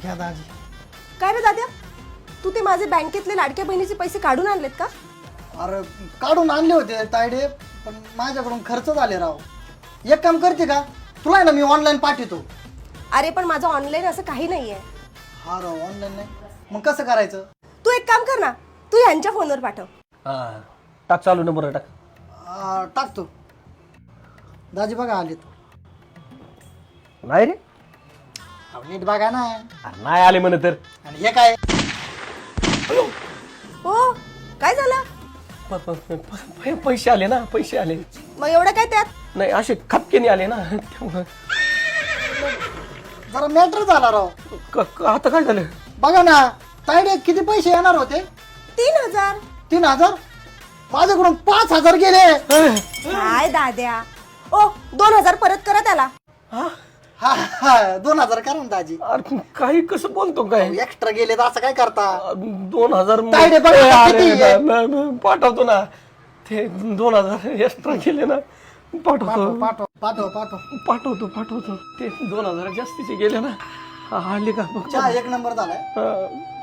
घ्या दाजी. काय रे दाद्या, तू ते माझे बँकेतले लाडक्या बहिणीचे पैसे काढून आणलेत का? अरे काढून आणले होते तायडे, पण माझ्याकडून खर्च झाले राव. एक काम करते का, तुला आहे ना मी ऑनलाईन पाठवतो. अरे पण माझं ऑनलाईन असं काही नाहीये. हा राव, ऑनलाईन नाही. मग कसं करायचं? तू एक काम कर ना, तू ह्यांच्या फोनवर पाठव. हा टाक, चालू नंबर टाक. टाकतो. दाजी बघा आलेत. नाही रे, अहो, नीट बघा ना. अरे नाही आले म्हणे तर. आणि हे काय? हो, काय झालं? पैसे आले ना, पैसे आले. मग एवढं काय त्यात? नाही असे खपकेने आले ना त्यामुळे. जरा मॅटर झाला राव. आता काय झालं? बघा ना तायडे, किती पैसे येणार होते? 3000. 3000? माझ्याकडून 5000 गेले. काय दाद्या, ओ 2000 परत करा त्याला. हा? हा हा 2000 करा ना दाजी. अरे काही कसं बोलतो काय? एक्स्ट्रा गेले तर असं काय करता? 2000 तायडे बघा ए, अरे, किती आहे. पाठवतो ना. ते 2000 एक्स्ट्रा केले ना, पाठवतो पाठव पाठव पाठव. पाठवतो. ते 2000 जास्तीचे गेले ना. आले का बघ. चहा एक नंबर झालाय. हा.